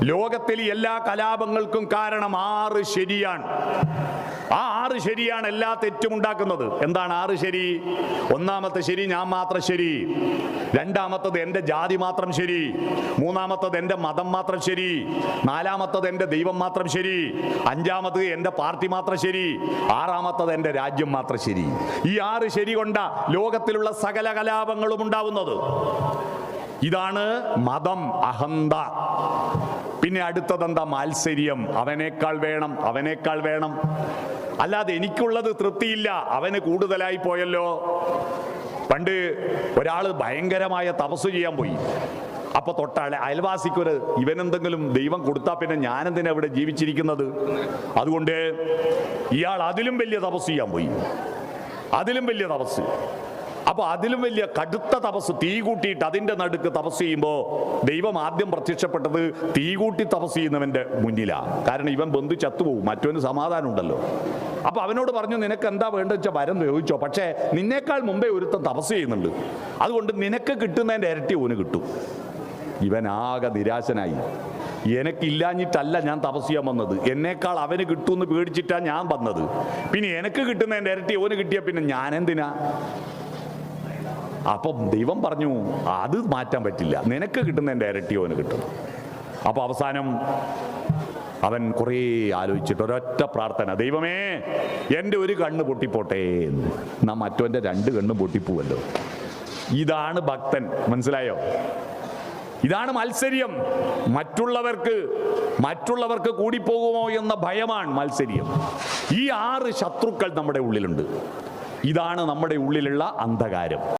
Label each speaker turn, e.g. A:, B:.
A: ലോകത്തിലെ എല്ലാ കലാപങ്ങൾക്കും കാരണം 6 ശരിയാണ്. ആ 6 ശരിയാണ് എല്ലാ തെറ്റും ഉണ്ടാക്കുന്നത്. എന്താണ് 6 ശരി? ഒന്നാമത്തെ ശരി, ഞാൻ മാത്രം ശരി. രണ്ടാമത്തത് എൻ്റെ ജാതി മാത്രം ശരി. മൂന്നാമത്തത് എൻ്റെ മതം മാത്രം ശരി. നാലാമത്തത് എൻ്റെ ദൈവം മാത്രം ശരി. അഞ്ചാമത്തത് എൻ്റെ പാർട്ടി മാത്രം ശരി. ആറാമത്തത് എൻ്റെ രാജ്യം മാത്രം ശരി. ഈ 6 ശരി കൊണ്ടാ ലോകത്തിലുള്ള സകല കലാപങ്ങളും ഉണ്ടാവുന്നത്. ഇതാണ് മതം, അഹന്ത. പിന്നെ അടുത്തതെന്താ? മാത്സര്യം. അവനേക്കാൾ വേണം, അവനേക്കാൾ വേണം. അല്ലാതെ എനിക്കുള്ളത് തൃപ്തിയില്ല, അവന് കൂടുതലായി പോയല്ലോ. പണ്ട് ഒരാൾ ഭയങ്കരമായ തപസ് ചെയ്യാൻ പോയി. അപ്പൊ തൊട്ടാളെ അയൽവാസിക്കൊരു ഇവനെന്തെങ്കിലും ദൈവം കൊടുത്താൽ പിന്നെ ഞാനെന്തിനാ ഇവിടെ ജീവിച്ചിരിക്കുന്നത്? അതുകൊണ്ട് ഇയാൾ അതിലും വലിയ തപസ് ചെയ്യാൻ പോയി, അതിലും വലിയ തപസ്. അപ്പൊ അതിലും വലിയ കടുത്ത തപസ്, തീ കൂട്ടിയിട്ട് അതിന്റെ നടുക്ക് തപസ് ചെയ്യുമ്പോൾ ദൈവം ആദ്യം പ്രത്യക്ഷപ്പെട്ടത് തീ കൂട്ടി തപസ് ചെയ്യുന്നവന്റെ മുന്നിലാണ്. കാരണം ഇവൻ ബന്ധു ചത്തുപോകും, മറ്റവന് സമാധാനം ഉണ്ടല്ലോ. അപ്പൊ അവനോട് പറഞ്ഞു, നിനക്ക് എന്താ വേണ്ടത് വെച്ചാൽ വരം ചോദിച്ചോ, പക്ഷേ നിന്നേക്കാൾ മുമ്പേ ഒരുത്തൻ തപസ് ചെയ്യുന്നുണ്ട്, അതുകൊണ്ട് നിനക്ക് കിട്ടുന്നതിന്റെ ഇരട്ടി ഓന് കിട്ടും. ഇവൻ ആകെ നിരാശനായി. എനിക്കില്ലാഞ്ഞിട്ടല്ല ഞാൻ തപസ് ചെയ്യാൻ വന്നത്, എന്നേക്കാൾ അവന് കിട്ടുമെന്ന് പേടിച്ചിട്ടാണ് ഞാൻ വന്നത്. പിന്നെ എനിക്ക് കിട്ടുന്നതിന്റെ ഇരട്ടി ഓന് കിട്ടിയ പിന്നെ ഞാനെന്തിനാ? അപ്പം ദൈവം പറഞ്ഞു, അത് മാറ്റാൻ പറ്റില്ല, നിനക്ക് കിട്ടുന്നതിൻ്റെ ഇരട്ടി ഓന് കിട്ടും. അപ്പോൾ അവസാനം അവൻ കുറേ ആലോചിച്ചിട്ട് ഒരൊറ്റ പ്രാർത്ഥന, ദൈവമേ എൻ്റെ ഒരു കണ്ണ് പൊട്ടിപ്പോട്ടെ എന്ന്. എന്നാ മറ്റവൻ്റെ 2 കണ്ണും പൊട്ടിപ്പോവല്ലോ. ഇതാണ് ഭക്തൻ. മനസ്സിലായോ? ഇതാണ് മത്സര്യം. മറ്റുള്ളവർക്ക് കൂടിപ്പോകുമോ എന്ന ഭയമാണ് മത്സര്യം. ഈ 6 ശത്രുക്കൾ നമ്മുടെ ഉള്ളിലുണ്ട്. ഇതാണ് നമ്മുടെ ഉള്ളിലുള്ള അന്ധകാരം.